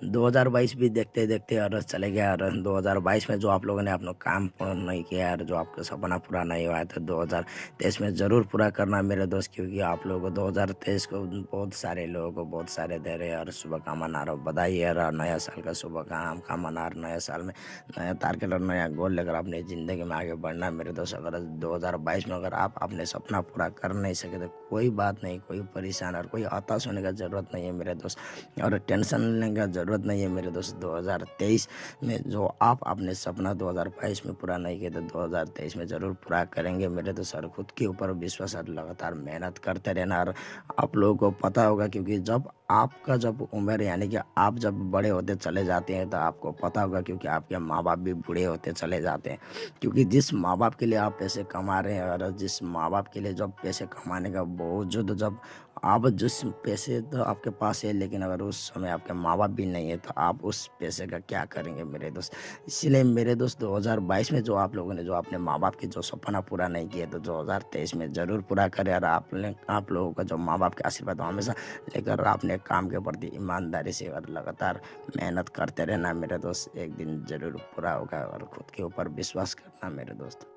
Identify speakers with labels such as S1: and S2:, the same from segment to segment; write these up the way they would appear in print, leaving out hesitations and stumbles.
S1: 2022 भी देखते देखते और चले गया और 2022 में जो आप लोगों ने अपना काम पूर्ण नहीं किया और जो आपका सपना पूरा नहीं हुआ है तो 2023 में ज़रूर पूरा करना मेरे दोस्त, क्योंकि आप लोगों को 2023 को बहुत सारे लोगों को बहुत सारे दे रहे और शुभकामना और बधाई और नया साल का शुभकामना और नया साल में नया टारगेट और नया गोल लेकर अपनी ज़िंदगी में आगे बढ़ना मेरे दोस्त। अगर 2022 में अगर आप अपने सपना पूरा कर नहीं सके तो कोई बात नहीं, कोई परेशान और कोई हताश होने का ज़रूरत नहीं है मेरे दोस्त, और टेंशन लेने का ज़रूरत नहीं है मेरे दोस्त। 2023 में जो आप अपने सपना 2022 में पूरा नहीं किए तो 2023 में ज़रूर पूरा करेंगे मेरे दोस्त। और खुद के ऊपर विश्वास और लगातार मेहनत करते रहना। और आप लोगों को पता होगा, क्योंकि जब आपका जब उम्र यानी कि आप जब बड़े होते चले जाते हैं तो आपको पता होगा, क्योंकि आपके माँ बाप भी बूढ़े होते चले जाते हैं। क्योंकि जिस माँ बाप के लिए आप पैसे कमा रहे हैं और जिस माँ बाप के लिए जब पैसे कमाने का बावजूद जब आप जिस पैसे तो आपके पास है, लेकिन अगर उस समय आपके माँ बाप भी नहीं है तो आप उस पैसे का क्या करेंगे मेरे दोस्त। इसीलिए मेरे दोस्त 2022 में जो आप लोगों ने जो अपने माँ बाप की जो सपना पूरा नहीं किया तो 2023 में ज़रूर पूरा करें। और आप लोगों का जो माँ बाप के आशीर्वाद हमेशा लेकर अपने काम के प्रति ईमानदारी से और लगातार मेहनत करते रहना मेरे दोस्त। एक दिन ज़रूर पूरा होगा और खुद के ऊपर विश्वास करना मेरे दोस्त।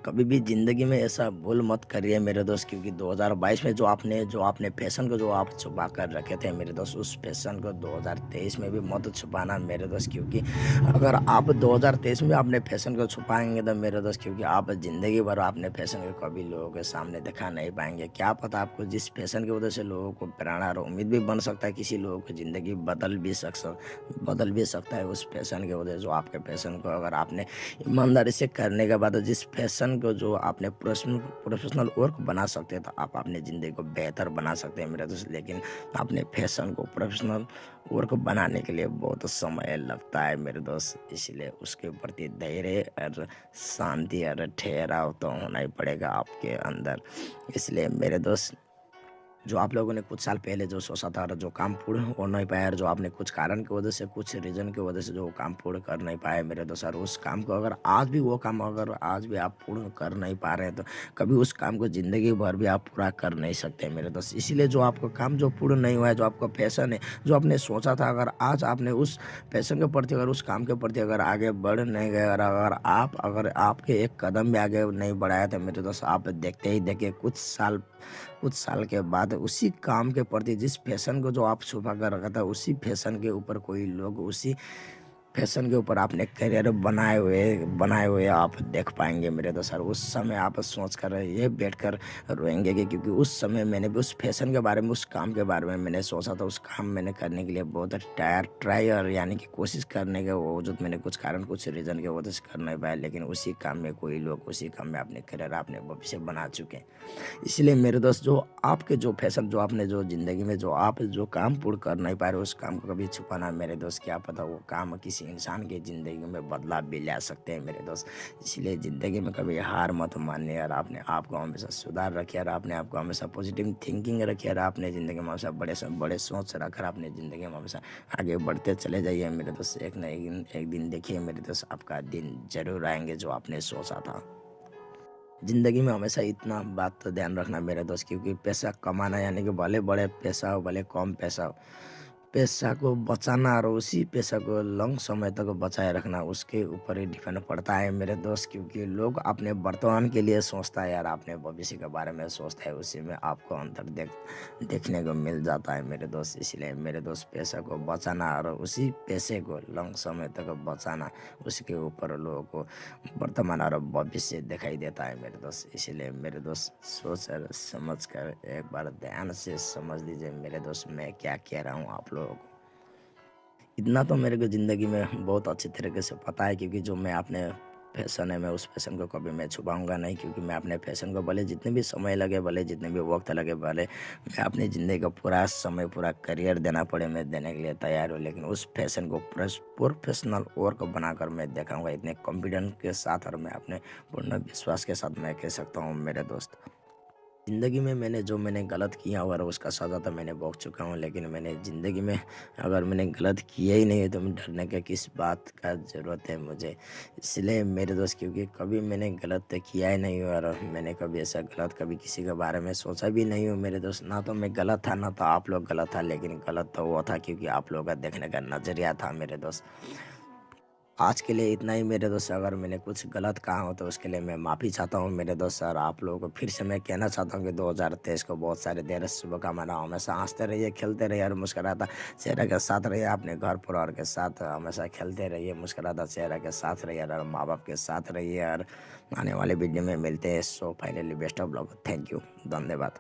S1: कभी भी ज़िंदगी में ऐसा भूल मत करिए मेरे दोस्त, क्योंकि 2022 में जो आपने पैशन को जो आप छुपा कर रखे थे मेरे दोस्त, उस पैशन को 2023 में भी मत छुपाना मेरे दोस्त। क्योंकि अगर आप 2023 में अपने पैशन को छुपाएंगे तो मेरे दोस्त, क्योंकि आप ज़िंदगी भर अपने पैशन को कभी लोगों के सामने दिखा नहीं पाएंगे। क्या पता आपको जिस पैशन की वजह से लोगों को प्रेरणा और उम्मीद भी बन सकता है, किसी लोगों की ज़िंदगी बदल भी सकता है उस पैशन की वजह से। जो आपके पैशन को अगर आपने ईमानदारी से करने के बाद जिस पैशन को जो आपने प्रोफेशनल वर्क बना सकते हैं तो आप अपनी ज़िंदगी को बेहतर बना सकते हैं मेरे दोस्त। लेकिन अपने पैशन को प्रोफेशनल वर्क बनाने के लिए बहुत समय लगता है मेरे दोस्त। इसलिए उसके प्रति धैर्य और शांति और ठहराव तो होना ही पड़ेगा आपके अंदर। इसलिए मेरे दोस्त, जो आप लोगों ने कुछ साल पहले जो सोचा था और जो काम पूर्ण हो नहीं पाया और जो आपने कुछ कारण की वजह से कुछ रीज़न की वजह से जो काम पूर्ण कर नहीं पाए मेरे दोस्त, और उस काम को अगर आज भी आप पूर्ण कर नहीं पा रहे हैं तो कभी उस काम को ज़िंदगी भर भी आप पूरा कर नहीं सकते मेरे दोस्त। इसीलिए जो आपका काम जो पूर्ण नहीं हुआ है, जो आपका पैशन है, जो आपने सोचा था, अगर आज आपने उस पैशन के प्रति अगर उस काम के प्रति अगर आगे बढ़ नहीं गए और अगर आपके एक कदम भी आगे नहीं बढ़ाया तो मेरे दोस्त, आप देखते ही देखिए कुछ साल के बाद उसी काम के प्रति जिस पैशन को जो आप छुपा कर रखा था उसी पैशन के ऊपर कोई लोग उसी फैशन के ऊपर आपने करियर बनाए हुए आप देख पाएंगे मेरे दोस्त। सर उस समय आप सोच कर ये बैठ कर रोएंगे कि क्योंकि उस समय मैंने भी उस फैशन के बारे में उस काम के बारे में मैंने सोचा था, उस काम मैंने करने के लिए बहुत ट्राई और यानी कि कोशिश करने के बावजूद मैंने कुछ कारण कुछ रीज़न की वजह से कर नहीं पाया, लेकिन उसी काम में कोई लोग उसी काम में अपने करियर अपने भविष्य बना चुके हैं। इसलिए मेरे दोस्त, जो आपके जो फैशन जो आपने जो ज़िंदगी में जो आप जो काम पूर्ण कर नहीं पा रहे उस काम को कभी छुपाना मेरे दोस्त। क्या पता वो काम किसी इंसान की ज़िंदगी में बदलाव भी ला सकते हैं मेरे दोस्त। इसलिए ज़िंदगी में कभी हार मत मानिए और आपने आप को हमेशा सुधार रखिए और आपने आपको हमेशा पॉजिटिव थिंकिंग रखिए और आपने ज़िंदगी में हमेशा बड़े से बड़े सोच रखकर अपने ज़िंदगी में हमेशा आगे बढ़ते चले जाइए मेरे दोस्त। एक न एक दिन देखिए मेरे दोस्त, आपका दिन ज़रूर आएंगे जो आपने सोचा था। ज़िंदगी में हमेशा इतना बात तो ध्यान रखना मेरे दोस्त, क्योंकि पैसा कमाना यानी कि भले बड़े पैसा हो भले कम पैसा हो, पैसा को बचाना और उसी पैसा को लंग समय तक बचाए रखना उसके ऊपर ही डिपेंड पड़ता है मेरे दोस्त। क्योंकि लोग अपने वर्तमान के लिए सोचता है यार, अपने भविष्य के बारे में सोचता है, उसी में आपको अंतर देखने को मिल जाता है मेरे दोस्त। इसलिए मेरे दोस्त, पैसा को बचाना और उसी पैसे को लंग समय तक बचाना उसके ऊपर लोगों को वर्तमान और भविष्य दिखाई देता है मेरे दोस्त। इसलिए मेरे दोस्त, सोच कर समझ कर एक बार ध्यान से समझ लीजिए मेरे दोस्त मैं क्या कह रहा हूँ आप लोगों को। इतना तो मेरे को ज़िंदगी में बहुत अच्छी तरीके से पता है, क्योंकि जो मैं अपने पैशन है मैं उस पैशन को कभी मैं छुपाऊंगा नहीं। क्योंकि मैं अपने पैशन को भले जितने भी समय लगे, भले जितने भी वक्त लगे, भले मैं अपनी ज़िंदगी का पूरा समय पूरा करियर देना पड़े, मैं देने के लिए तैयार हूँ। लेकिन उस पैशन को प्रोफेशनल वर्क बनाकर मैं दिखाऊंगा इतने कॉन्फिडेंस के साथ और मैं अपने पूर्ण विश्वास के साथ मैं कह सकता हूँ मेरे दोस्त। ज़िंदगी में मैंने गलत किया और उसका सज़ा तो मैंने भोग चुका हूँ, लेकिन मैंने ज़िंदगी में अगर मैंने गलत किया ही नहीं है तो मैं डरने का किस बात का ज़रूरत है मुझे। इसलिए मेरे दोस्त, क्योंकि कभी मैंने गलत तो किया ही नहीं और मैंने कभी ऐसा गलत कभी किसी के बारे में सोचा भी नहीं हूँ मेरे दोस्त। ना तो मैं गलत था, ना तो आप लोग गलत था, लेकिन गलत तो वो था क्योंकि आप लोगों का देखने का नज़रिया था मेरे दोस्त। आज के लिए इतना ही मेरे दोस्त। अगर मैंने कुछ गलत कहा हो तो उसके लिए मैं माफ़ी चाहता हूँ मेरे दोस्त। और आप लोगों को फिर से मैं कहना चाहता हूँ कि 2023 को बहुत सारे ढेर शुभकामनाएं। हमेशा हंसते रहिए, खेलते रहिए और मुस्कुराता चेहरा के साथ रहिए। अपने घर परिवार के साथ हमेशा खेलते रहिए, मुस्कुराता चेहरा के साथ रहिए और माँ बाप के साथ रहिए। और आने वाले वीडियो में मिलते हैं। So finally best of luck, thank you, धन्यवाद।